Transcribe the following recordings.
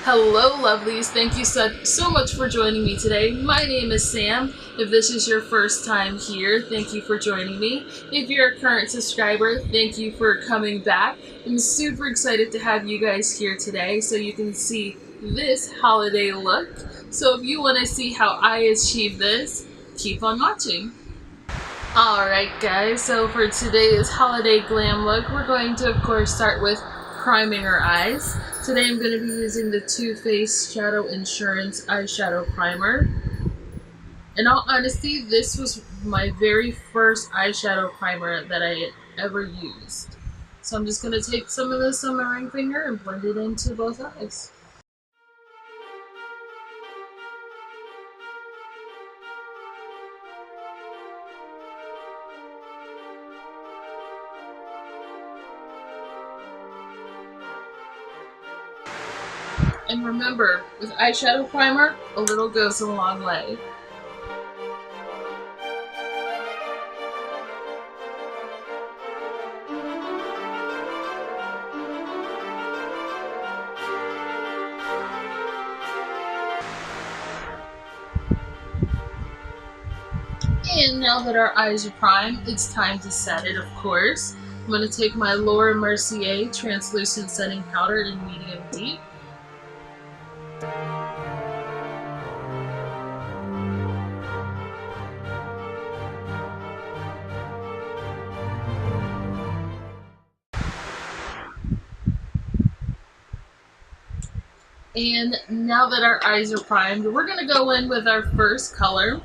Hello lovelies, thank you so much for joining me today. My name is Sam. If this is your first time here, thank you for joining me. If you're a current subscriber, thank you for coming back. I'm super excited to have you guys here today so you can see this holiday look. So if you want to see how I achieve this, keep on watching. Alright guys, so for today's holiday glam look, we're going to of course start with priming our eyes. Today I'm going to be using the Too Faced Shadow Insurance Eyeshadow Primer. In all honesty, this was my very first eyeshadow primer that I ever used. So I'm just going to take some of this on my ring finger and blend it into both eyes. And remember, with eyeshadow primer, a little goes a long way. And now that our eyes are primed, it's time to set it, of course. I'm going to take my Laura Mercier Translucent Setting Powder in medium deep. And now that our eyes are primed, we're going to go in with our first color.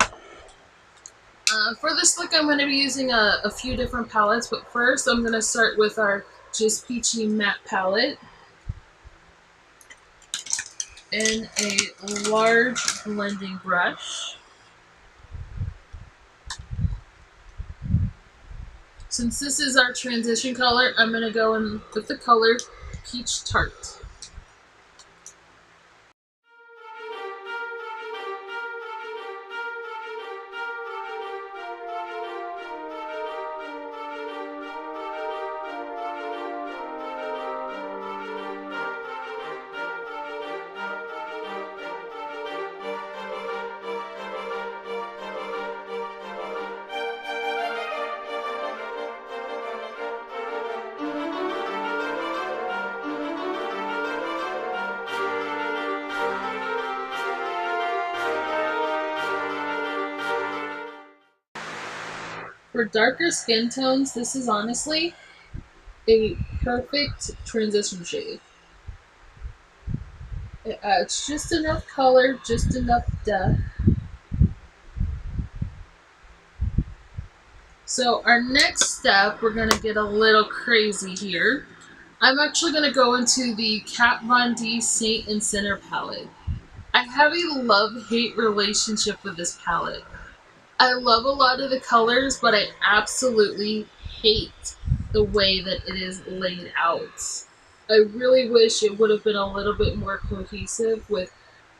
For this look, I'm going to be using a few different palettes, but first I'm going to start with our Just Peachy Matte palette and a large blending brush. Since this is our transition color, I'm going to go in with the color Peach Tart. For darker skin tones, this is honestly a perfect transition shade. It adds just enough color, just enough depth. So our next step, we're going to get a little crazy here. I'm actually going to go into the Kat Von D Saint and Sinner palette. I have a love-hate relationship with this palette. I love a lot of the colors, but I absolutely hate the way that it is laid out. I really wish it would have been a little bit more cohesive with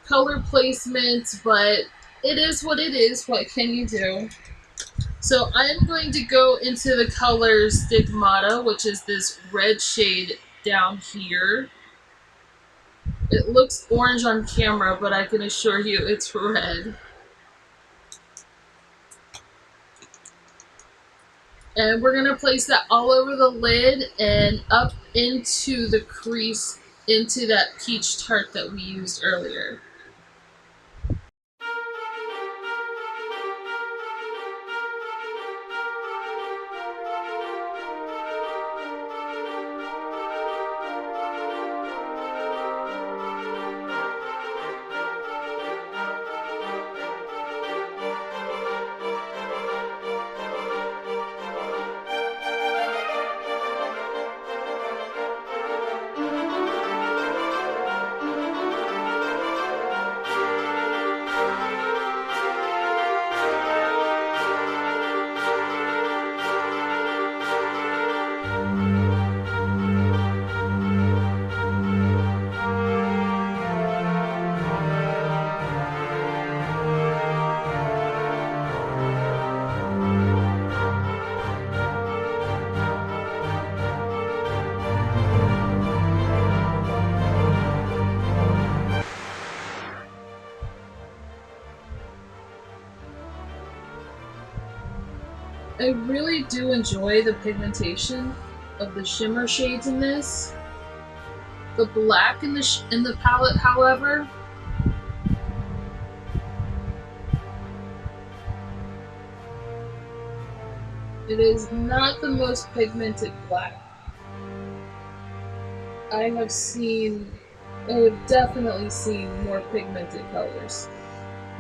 color placement, but it is what it is. What can you do? So I'm going to go into the color Stigmata, which is this red shade down here. It looks orange on camera, but I can assure you it's red. And we're going to place that all over the lid and up into the crease, into that peach tart that we used earlier. I really do enjoy the pigmentation of the shimmer shades in this. The black in the palette, however, it is not the most pigmented black. I have definitely seen more pigmented colors.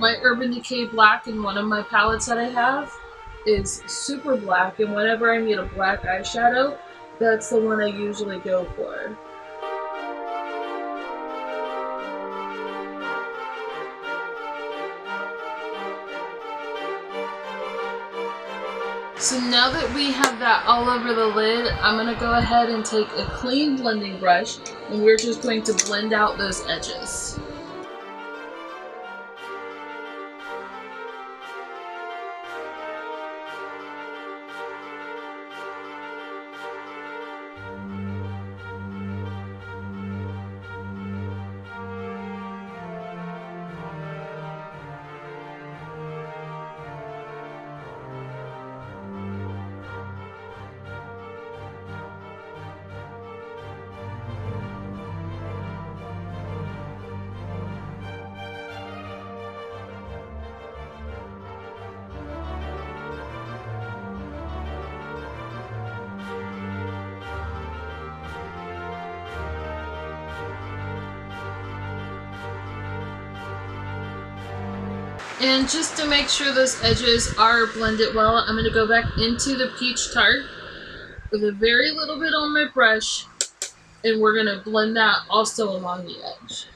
My Urban Decay black in one of my palettes that I have is super black, and whenever I need a black eyeshadow, that's the one I usually go for. So now that we have that all over the lid, I'm going to go ahead and take a clean blending brush, and we're just going to blend out those edges. And just to make sure those edges are blended well, I'm going to go back into the Peach Tart with a very little bit on my brush, and we're going to blend that also along the edge.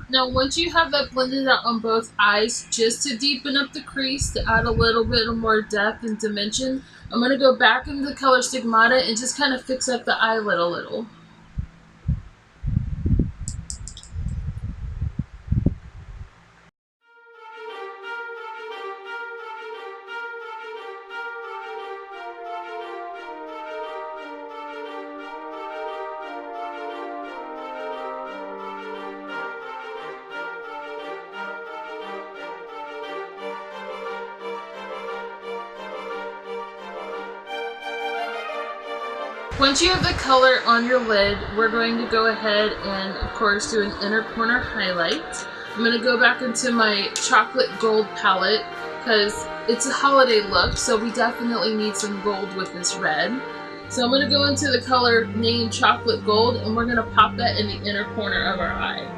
Now once you have that blended out on both eyes, just to deepen up the crease, to add a little bit of more depth and dimension, I'm going to go back into the color Stigmata and just kind of fix up the eyelid a little. Once you have the color on your lid, we're going to go ahead and, of course, do an inner corner highlight. I'm going to go back into my chocolate gold palette because it's a holiday look, so we definitely need some gold with this red. So I'm going to go into the color named Chocolate Gold, and we're going to pop that in the inner corner of our eye.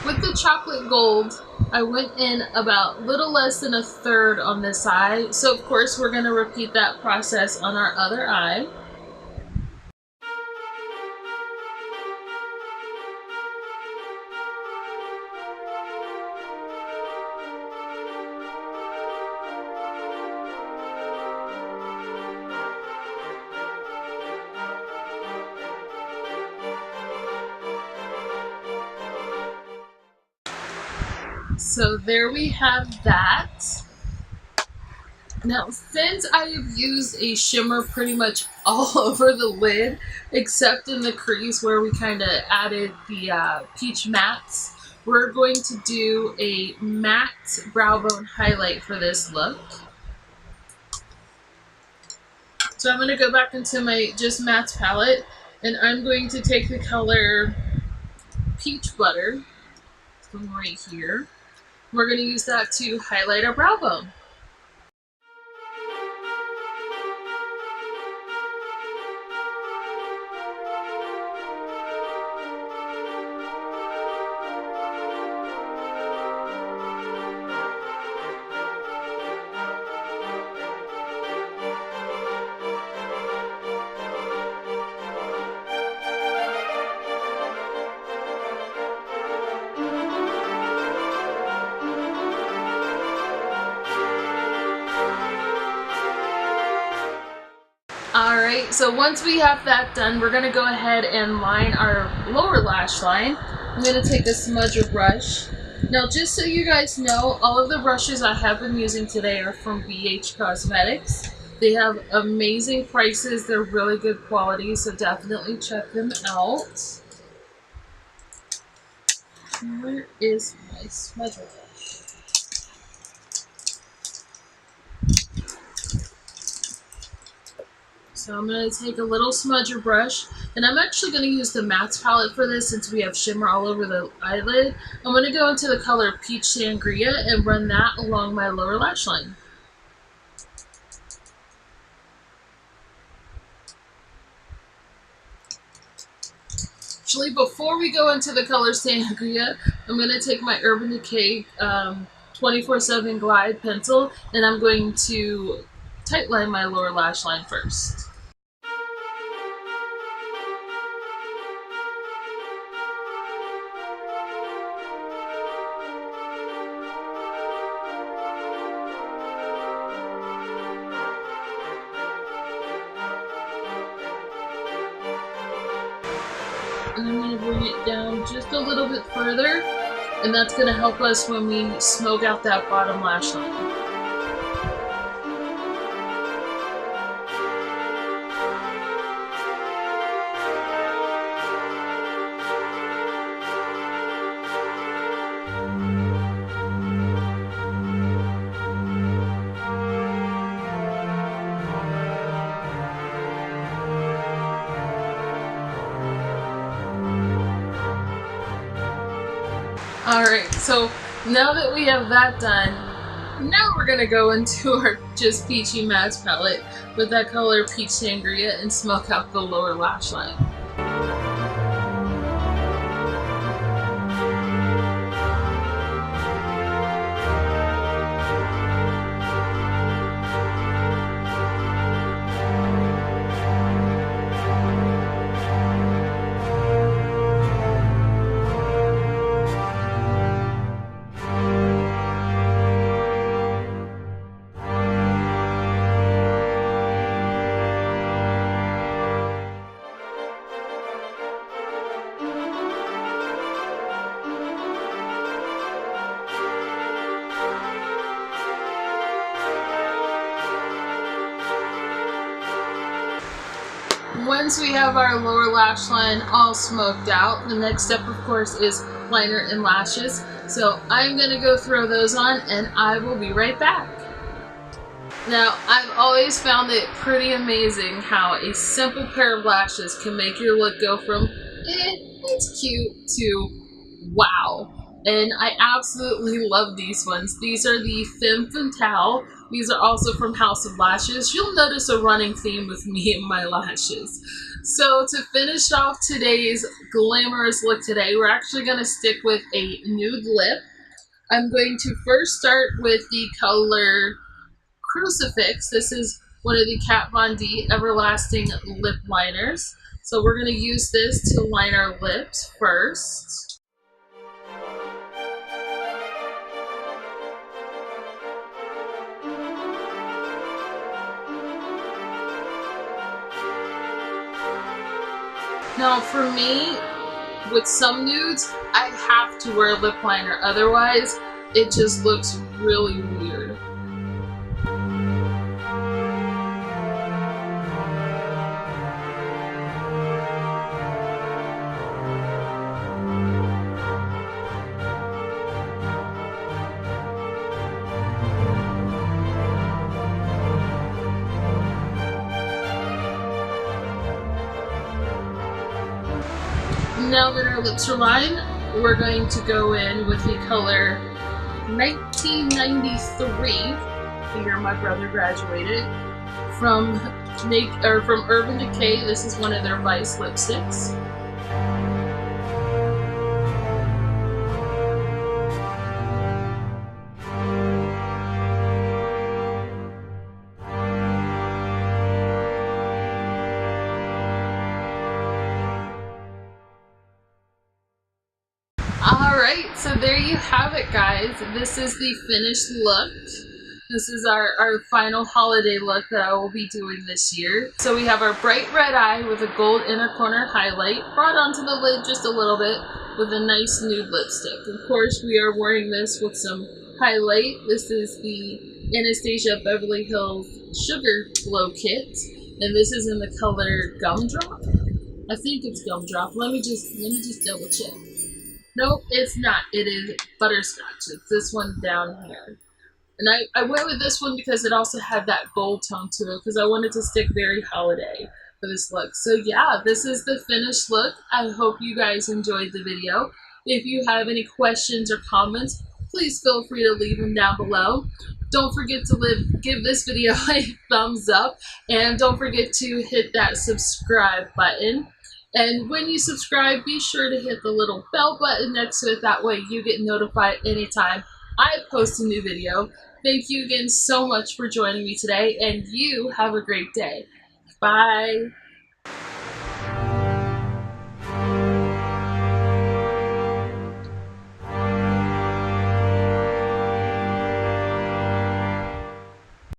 With the chocolate gold, I went in about little less than a third on this eye, so of course we're going to repeat that process on our other eye. So there we have that. Now, since I have used a shimmer pretty much all over the lid, except in the crease where we kind of added the peach mattes, we're going to do a matte brow bone highlight for this look. So I'm going to go back into my Just Mattes palette, and I'm going to take the color Peach Butter, it's going right here. We're going to use that to highlight our brow bone. Alright, so once we have that done, we're going to go ahead and line our lower lash line. I'm going to take a smudger brush. Now, just so you guys know, all of the brushes I have been using today are from Gerard Cosmetics. They have amazing prices. They're really good quality, so definitely check them out. Where is my smudger brush? So I'm going to take a little smudger brush, and I'm actually going to use the matte palette for this since we have shimmer all over the eyelid. I'm going to go into the color Peach Sangria and run that along my lower lash line. Actually, before we go into the color Sangria, I'm going to take my Urban Decay 24/7 Glide pencil, and I'm going to tightline my lower lash line first. And I'm going to bring it down just a little bit further, and that's going to help us when we smoke out that bottom lash line. Alright, so now that we have that done, now we're going to go into our just peachy matte palette with that color Peach Sangria and smoke out the lower lash line. Once we have our lower lash line all smoked out, the next step of course is liner and lashes. So I'm going to go throw those on and I will be right back. Now, I've always found it pretty amazing how a simple pair of lashes can make your look go from, it's cute, to wow. And I absolutely love these ones. These are the Femme Fatale. These are also from House of Lashes. You'll notice a running theme with me and my lashes. So to finish off today's glamorous look today, we're actually going to stick with a nude lip. I'm going to first start with the color Crucifix. This is one of the Kat Von D Everlasting lip liners. So we're going to use this to line our lips first. Now for me, with some nudes, I have to wear a lip liner, otherwise it just looks really weird. Now that our lips are lined, we're going to go in with the color 1993. The year my brother graduated from Urban Decay. This is one of their Vice lipsticks. Alright, so there you have it guys. This is the finished look. This is our final holiday look that I will be doing this year. So we have our bright red eye with a gold inner corner highlight, brought onto the lid just a little bit with a nice nude lipstick. Of course, we are wearing this with some highlight. This is the Anastasia Beverly Hills Sugar Glow Kit, and this is in the color Gumdrop. I think it's Gumdrop. Let me just double check. Nope, it's not. It is Butterscotch. It's this one down here. And I went with this one because it also had that gold tone to it, because I wanted to stick very holiday for this look. So yeah, this is the finished look. I hope you guys enjoyed the video. If you have any questions or comments, please feel free to leave them down below. Don't forget to give this video a thumbs up, and don't forget to hit that subscribe button. And when you subscribe, be sure to hit the little bell button next to it. That way you get notified anytime I post a new video. Thank you again so much for joining me today, and you have a great day. Bye.